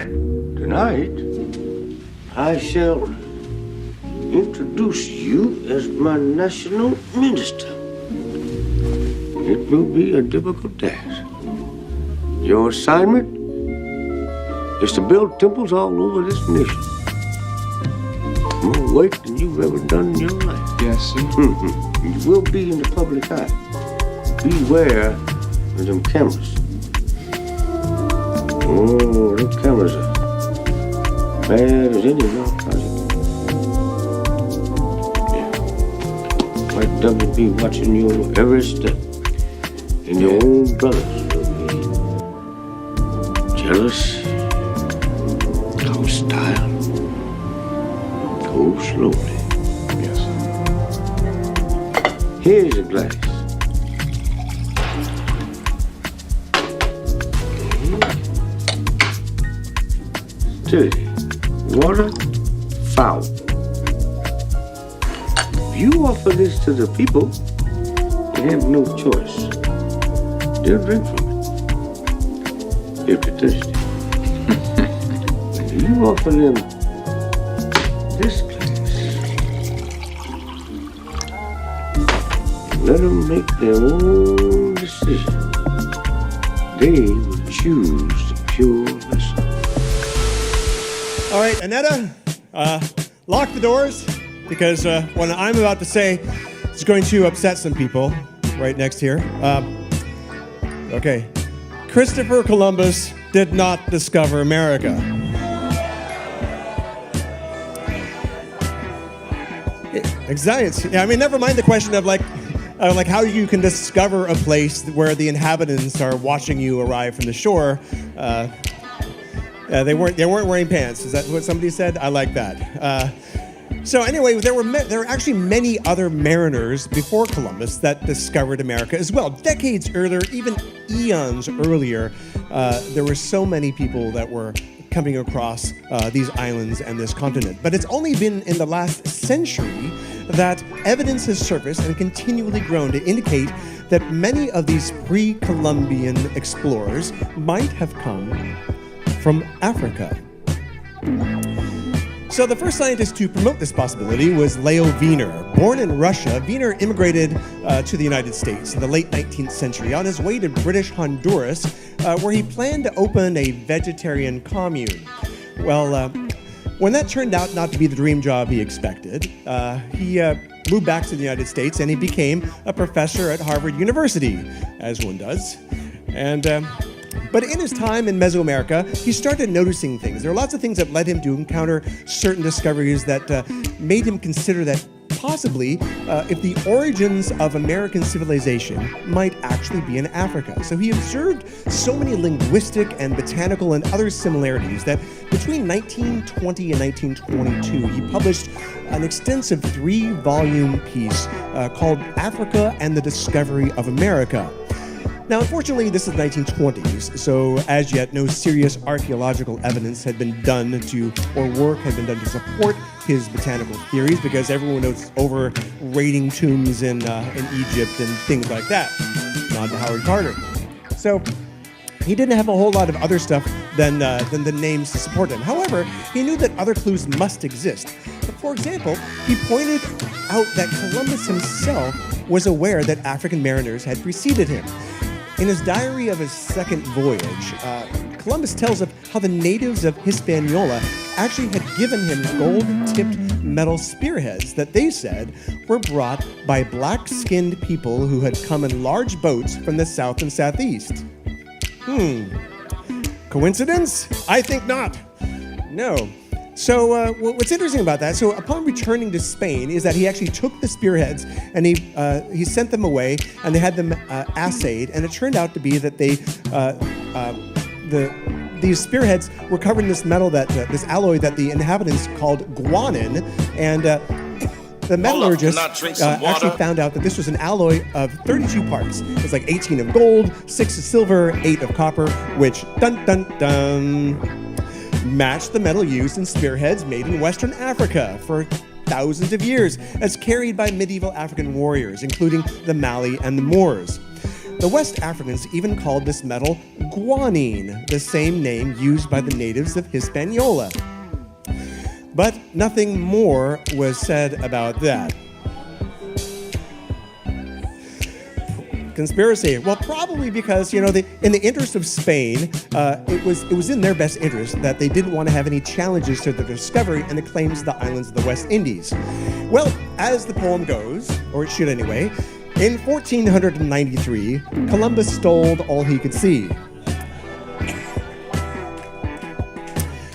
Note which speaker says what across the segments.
Speaker 1: Tonight, I shall introduce you as my national minister. It will be a difficult task. Your assignment is to build temples all over this nation. More work than you've ever done in your life.
Speaker 2: Yes, sir.
Speaker 1: You will be in the public eye. Beware of them cameras. Oh, them cameras are bad as any narcotic. Yeah. White devil be watching your every step. And your own brothers will be jealous, hostile. Go slowly.
Speaker 2: Yes, sir.
Speaker 1: Here's a glass. Dirty. Water, foul. If you offer this to the people, they have no choice. They'll drink from it if they're thirsty. If you offer them this glass, let them make their own decision. They will choose the pure vessel.
Speaker 3: All right, Annetta, lock the doors because what I'm about to say is going to upset some people right next here. Okay. Christopher Columbus did not discover America. Exactly. Yeah, I mean, never mind the question of like how you can discover a place where the inhabitants are watching you arrive from the shore. They weren't wearing pants. Is that what somebody said? I like that. So anyway, there were actually many other mariners before Columbus that discovered America as well. Decades earlier, even eons earlier, there were so many people that were coming across these islands and this continent. But it's only been in the last century that evidence has surfaced and continually grown to indicate that many of these pre-Columbian explorers might have come from Africa. So the first scientist to promote this possibility was Leo Wiener. Born in Russia, Wiener immigrated to the United States in the late 19th century on his way to British Honduras, where he planned to open a vegetarian commune. Well, when that turned out not to be the dream job he expected, he moved back to the United States and he became a professor at Harvard University, as one does. But in his time in Mesoamerica, he started noticing things. There are lots of things that led him to encounter certain discoveries that made him consider that possibly if the origins of American civilization might actually be in Africa. So he observed so many linguistic and botanical and other similarities that between 1920 and 1922, he published an extensive 3-volume piece called Africa and the Discovery of America. Now, unfortunately, this is the 1920s, so as yet, no serious archaeological evidence had been done or work had been done to support his botanical theories, because everyone knows over-rating tombs in Egypt and things like that. Nod to Howard Carter. So he didn't have a whole lot of other stuff than the names to support him. However, he knew that other clues must exist. For example, he pointed out that Columbus himself was aware that African mariners had preceded him. In his diary of his second voyage, Columbus tells of how the natives of Hispaniola actually had given him gold-tipped metal spearheads that they said were brought by black-skinned people who had come in large boats from the south and southeast. Coincidence? I think not. No. So what's interesting about that, so upon returning to Spain, is that he actually took the spearheads and he sent them away and they had them assayed, and it turned out to be that these spearheads were covered in this metal this alloy that the inhabitants called guanin, and the metallurgist actually found out that this was an alloy of 32 parts. It was like 18 of gold, 6 of silver, 8 of copper, which matched the metal used in spearheads made in Western Africa for thousands of years, as carried by medieval African warriors, including the Mali and the Moors. The West Africans even called this metal guanine, the same name used by the natives of Hispaniola. But nothing more was said about that. Conspiracy. Well, probably because, in the interest of Spain, it was in their best interest that they didn't want to have any challenges to the discovery and the claims of the islands of the West Indies. Well, as the poem goes, or it should anyway, in 1493, Columbus stole all he could see.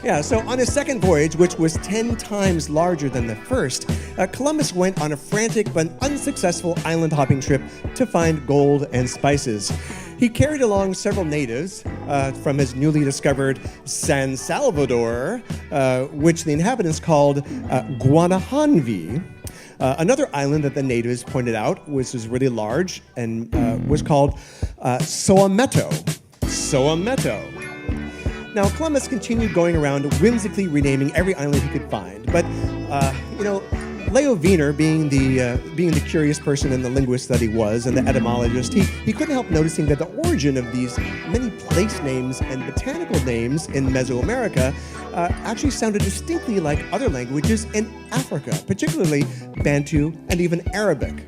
Speaker 3: Yeah, so on his second voyage, which was 10 times larger than the first, Columbus went on a frantic but unsuccessful island hopping trip to find gold and spices. He carried along several natives from his newly discovered San Salvador, which the inhabitants called Nvnehi. Another island that the natives pointed out was really large and was called Soameto. Now, Columbus continued going around whimsically renaming every island he could find, but Leo Wiener, being the curious person and the linguist that he was, and the etymologist, he couldn't help noticing that the origin of these many place names and botanical names in Mesoamerica actually sounded distinctly like other languages in Africa, particularly Bantu and even Arabic.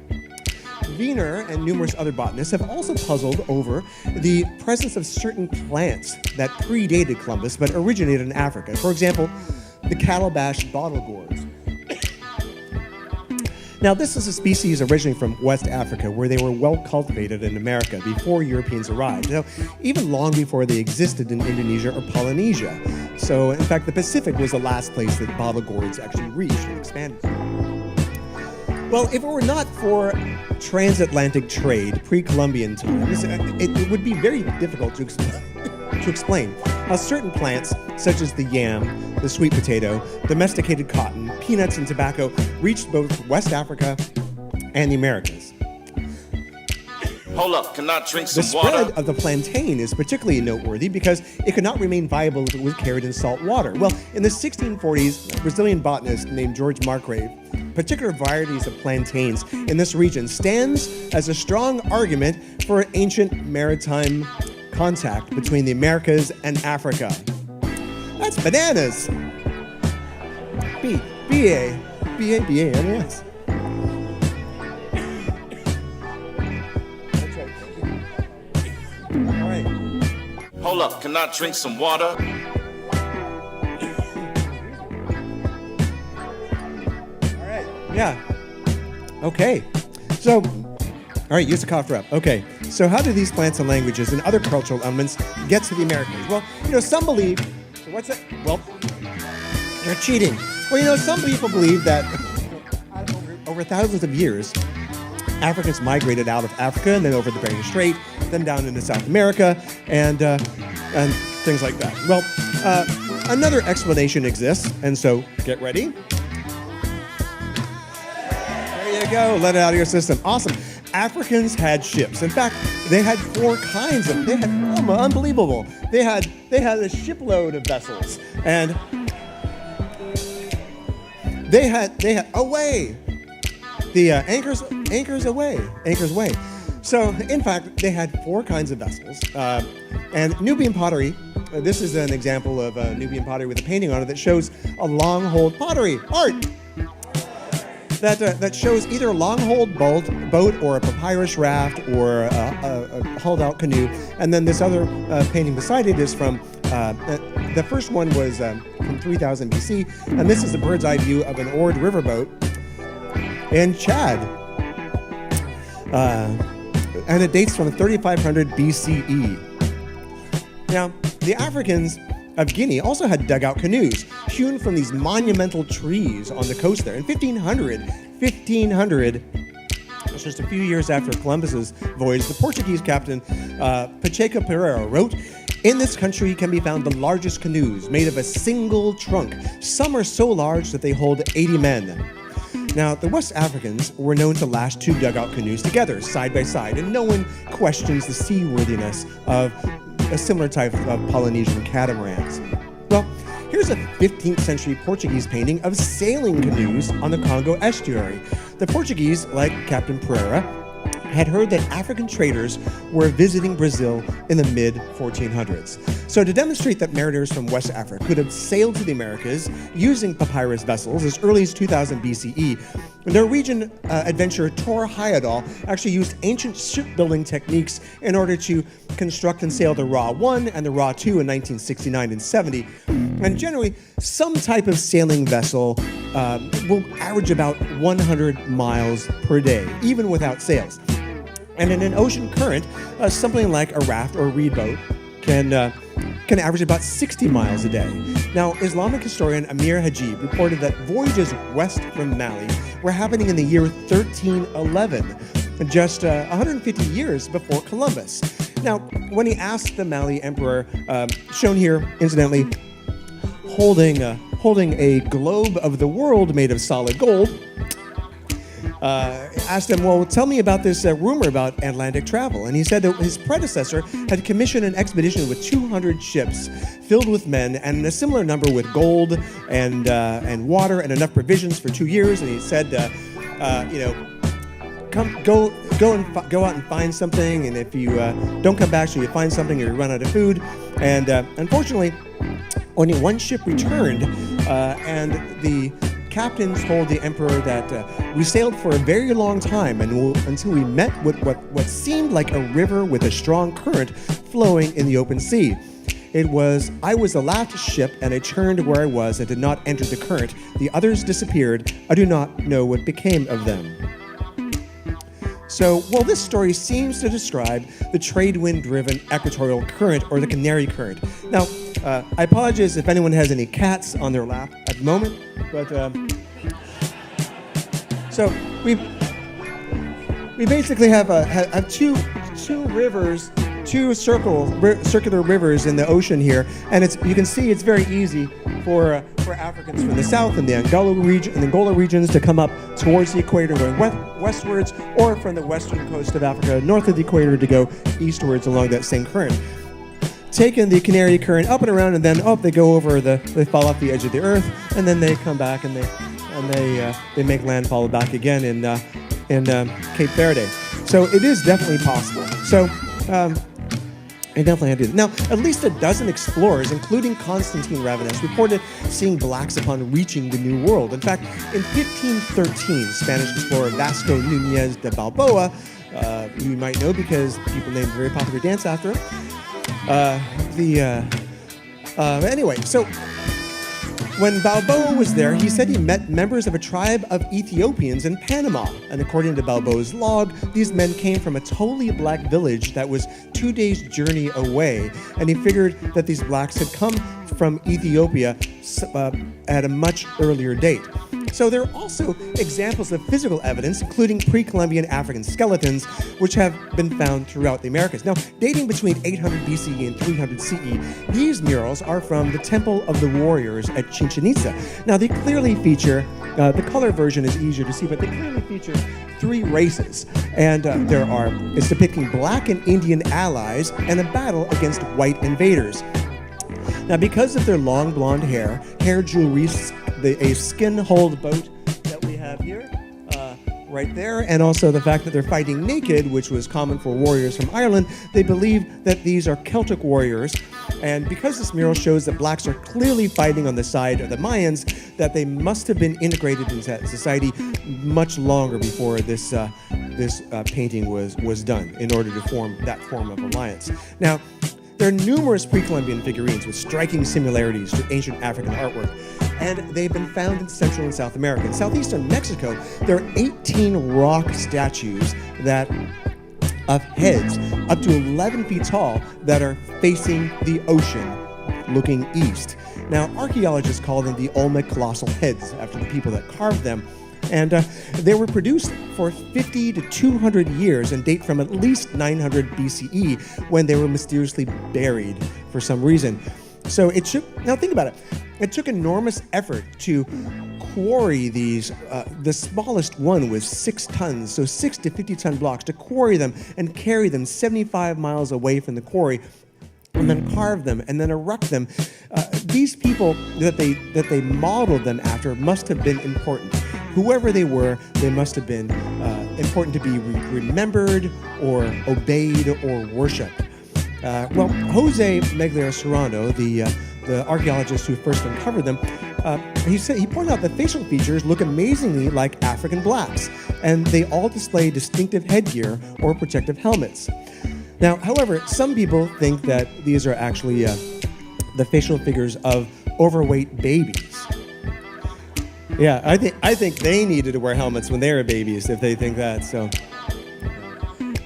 Speaker 3: Wiener and numerous other botanists have also puzzled over the presence of certain plants that predated Columbus but originated in Africa. For example, the calabash bottle gourds. Now, this is a species originally from West Africa, where they were well cultivated in America before Europeans arrived. Now, even long before they existed in Indonesia or Polynesia. So, in fact, the Pacific was the last place that bottle gourds actually reached and expanded. Well, if it were not for transatlantic trade pre-Columbian times, it would be very difficult to explain how certain plants, such as the yam, the sweet potato, domesticated cotton, peanuts, and tobacco, reached both West Africa and the Americas.
Speaker 2: Hold up, can I drink some
Speaker 3: water? The
Speaker 2: water?
Speaker 3: spread of the plantain is particularly noteworthy because it could not remain viable if it was carried in salt water. Well, in the 1640s, a Brazilian botanist named George Margrave, particular varieties of plantains in this region stands as a strong argument for ancient maritime contact between the Americas and Africa. That's bananas. B-A-N-A-S. That's right. All right.
Speaker 2: Hold up, can I drink some water?
Speaker 3: Yeah. Okay. So, all right, use the cough drop. Okay. So how do these plants and languages and other cultural elements get to the Americas? Well, some believe, so what's that? Well, you're cheating. Well, some people believe that over thousands of years, Africans migrated out of Africa and then over the Bering Strait, then down into South America, and things like that. Well, another explanation exists, and so get ready. There you go. Let it out of your system. Awesome. Africans had ships. In fact, they had four kinds of. They had unbelievable. They had a shipload of vessels, and they had away. The anchors away. So, in fact, they had four kinds of vessels, and Nubian pottery. This is an example of Nubian pottery with a painting on it that shows a long-hold pottery art. That shows either a long-hold boat or a papyrus raft or a hauled-out canoe. And then this other painting beside it is from, the first one was from 3000 BC, and this is a bird's-eye view of an oared riverboat in Chad. And it dates from 3500 BCE. Now, the Africans of Guinea also had dugout canoes hewn from these monumental trees on the coast there. In 1500, that's just a few years after Columbus's voyage, the Portuguese captain Pacheco Pereira wrote, "In this country can be found the largest canoes made of a single trunk. Some are so large that they hold 80 men." Now, the West Africans were known to lash two dugout canoes together, side by side, and no one questions the seaworthiness of a similar type of Polynesian catamarans. Well, here's a 15th century Portuguese painting of sailing canoes on the Congo estuary. The Portuguese, like Captain Pereira, had heard that African traders were visiting Brazil in the mid-1400s. So to demonstrate that mariners from West Africa could have sailed to the Americas using papyrus vessels as early as 2000 BCE, the Norwegian adventurer Thor Heyerdahl actually used ancient shipbuilding techniques in order to construct and sail the Ra 1 and the Ra 2 in 1969 and 70. And generally, some type of sailing vessel will average about 100 miles per day, even without sails. And in an ocean current, something like a raft or a reed boat can average about 60 miles a day. Now, Islamic historian Amir Hajib reported that voyages west from Mali were happening in the year 1311, just 150 years before Columbus. Now, when he asked the Mali emperor, shown here, incidentally, holding a globe of the world made of solid gold, asked him, well, tell me about this rumor about Atlantic travel. And he said that his predecessor had commissioned an expedition with 200 ships filled with men and a similar number with gold and water and enough provisions for 2 years. And he said, go out and find something. And if you don't come back, so you find something or you run out of food. And unfortunately, only one ship returned, and the captains told the emperor that we sailed for a very long time until we met with what seemed like a river with a strong current flowing in the open sea. I was the last ship, and I turned where I was and did not enter the current. The others disappeared. I do not know what became of them. So, while this story seems to describe the trade wind-driven equatorial current or the Canary Current. Now, I apologize if anyone has any cats on their lap at the moment, but so we basically have two rivers, two circular rivers in the ocean here, and you can see it's very easy for Africans from the south and the Angola regions to come up towards the equator going westwards, or from the western coast of Africa north of the equator to go eastwards along that same current. Taking the Canary Current up and around, and then they go over they fall off the edge of the earth, and then they come back and they make landfall back again in Cape Verde. So it is definitely possible. So I definitely had to do that. Now, at least a dozen explorers, including Constantine Ravenous, reported seeing blacks upon reaching the New World. In fact, in 1513, Spanish explorer Vasco Núñez de Balboa, you might know because people named a very popular dance after him. Anyway, so when Balboa was there, he said he met members of a tribe of Ethiopians in Panama. And according to Balboa's log, these men came from a totally black village that was 2 days' journey away. And he figured that these blacks had come from Ethiopia at a much earlier date. So there are also examples of physical evidence, including pre-Columbian African skeletons, which have been found throughout the Americas. Now, dating between 800 BCE and 300 CE, these murals are from the Temple of the Warriors at Chichen Itza. Now, they clearly feature, the color version is easier to see, but they clearly feature three races. And it's depicting black and Indian allies and a battle against white invaders. Now, because of their long blonde hair jewelry, a skin-hulled boat that we have here, right there, and also the fact that they're fighting naked, which was common for warriors from Ireland, they believe that these are Celtic warriors. And because this mural shows that blacks are clearly fighting on the side of the Mayans, that they must have been integrated into society much longer before this painting was done in order to form that form of alliance. Now, there are numerous pre-Columbian figurines with striking similarities to ancient African artwork, and they've been found in Central and South America. In southeastern Mexico, there are 18 rock statues of heads up to 11 feet tall that are facing the ocean, looking east. Now, archaeologists call them the Olmec colossal heads, after the people that carved them. And they were produced for 50 to 200 years and date from at least 900 BCE, when they were mysteriously buried for some reason. So now think about it. It took enormous effort to quarry these. The smallest one was 6 tons, so 6 to 50-ton blocks, to quarry them and carry them 75 miles away from the quarry, and then carve them and then erect them. These people that they modeled them after must have been important. whoever they were, they must have been important to be remembered or obeyed or worshipped. Jose Megler Serrano, the archaeologist who first uncovered them, he pointed out that facial features look amazingly like African blacks, and they all display distinctive headgear or protective helmets. Now, however, some people think that these are actually the facial figures of overweight babies. Yeah, I think they needed to wear helmets when they were babies, if they think that. So,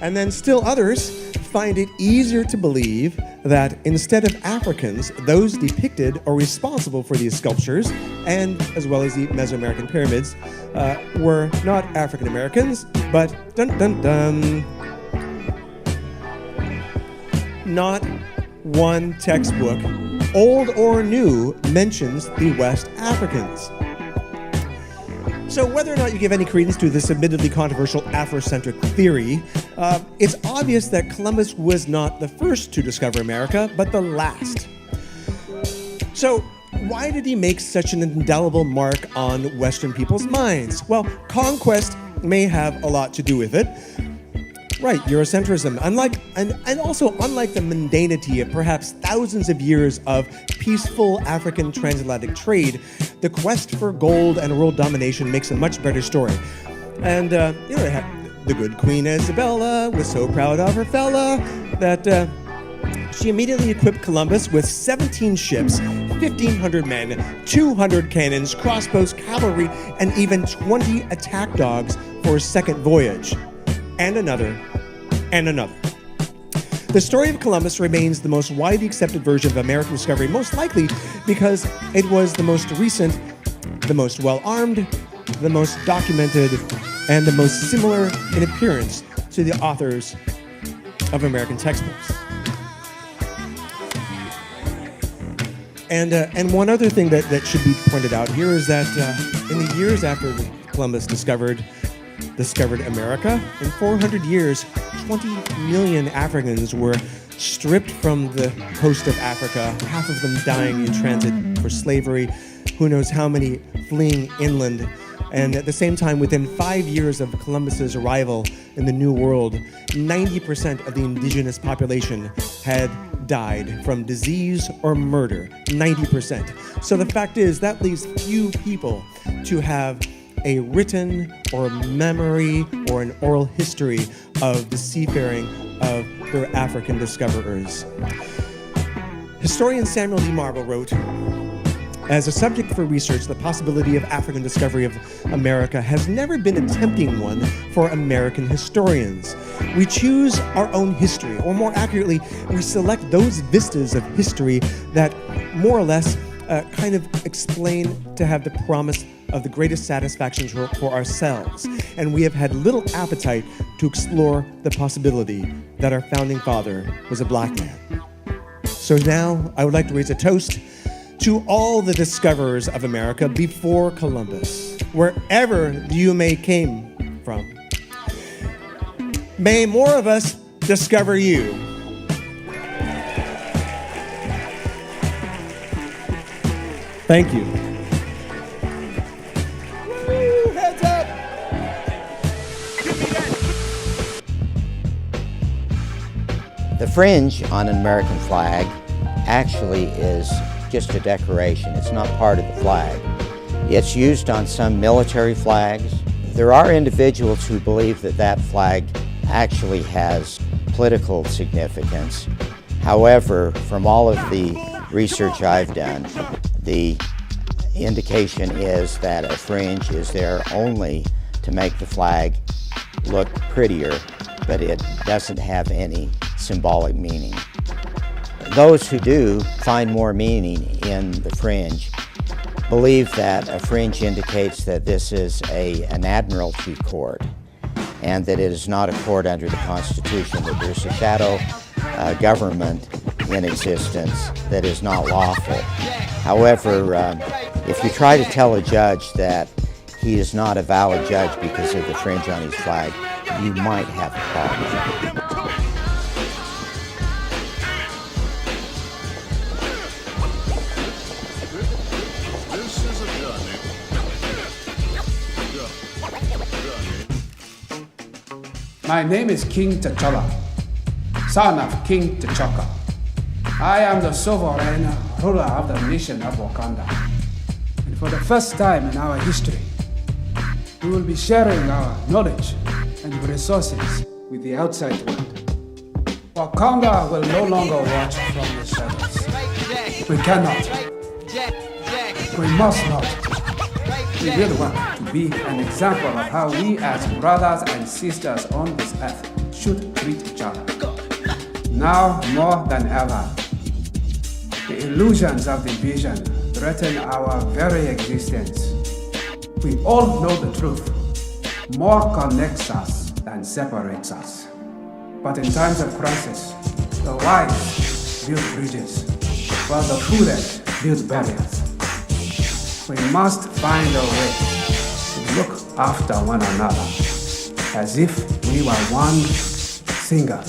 Speaker 3: and then still others find it easier to believe that instead of Africans, those depicted or responsible for these sculptures, and as well as the Mesoamerican pyramids, were not African Americans, but not one textbook, old or new, mentions the West Africans. So whether or not you give any credence to this admittedly controversial Afrocentric theory, it's obvious that Columbus was not the first to discover America, but the last. So why did he make such an indelible mark on Western people's minds? Well, conquest may have a lot to do with it. Right, Eurocentrism. Unlike the mundanity of perhaps thousands of years of peaceful African transatlantic trade, the quest for gold and world domination makes a much better story. And the good Queen Isabella was so proud of her fella that she immediately equipped Columbus with 17 ships, 1,500 men, 200 cannons, crossbows, cavalry, and even 20 attack dogs for a second voyage. And another, and another. The story of Columbus remains the most widely accepted version of American discovery, most likely because it was the most recent, the most well-armed, the most documented, and the most similar in appearance to the authors of American textbooks. And one other thing that should be pointed out here is that in the years after Columbus discovered America, in 400 years, 20 million Africans were stripped from the coast of Africa, half of them dying in transit for slavery, who knows how many fleeing inland. And at the same time, within 5 years of Columbus's arrival in the New World, 90% of the indigenous population had died from disease or murder. 90%. So the fact is, that leaves few people to have a written or a memory or an oral history of the seafaring of their African discoverers. Historian Samuel D. Marble wrote, as a subject for research, the possibility of African discovery of America has never been a tempting one for American historians. We choose our own history, or more accurately, we select those vistas of history that more or less kind of explain to have the promise of the greatest satisfaction for ourselves. And we have had little appetite to explore the possibility that our founding father was a black man. So now I would like to raise a toast to all the discoverers of America before Columbus, wherever you may came from. May more of us discover you. Thank you. Woo, heads up.
Speaker 4: The fringe on an American flag actually is just a decoration. It's not part of the flag. It's used on some military flags. There are individuals who believe that that flag actually has political significance. However, from all of the research I've done, the indication is that a fringe is there only to make the flag look prettier, but it doesn't have any symbolic meaning. Those who do find more meaning in the fringe believe that a fringe indicates that this is an admiralty court and that it is not a court under the Constitution, that there's a shadow government in existence that is not lawful. However, if you try to tell a judge that he is not a valid judge because of the fringe on his flag, you might have a problem.
Speaker 5: This is a journey. My name is King T'Challa, son of King T'Chaka. I am the sovereign ruler of the nation of Wakanda. And for the first time in our history, we will be sharing our knowledge and resources with the outside world. Wakanda will no longer watch from the shadows. We cannot. We must not. We will want to be an example of how we as brothers and sisters on this earth should treat each other. Now more than ever, the illusions of division threaten our very existence. We all know the truth. More connects us than separates us. But in times of crisis, the wise build bridges, while the prudent build barriers. We must find a way to look after one another as if we were one single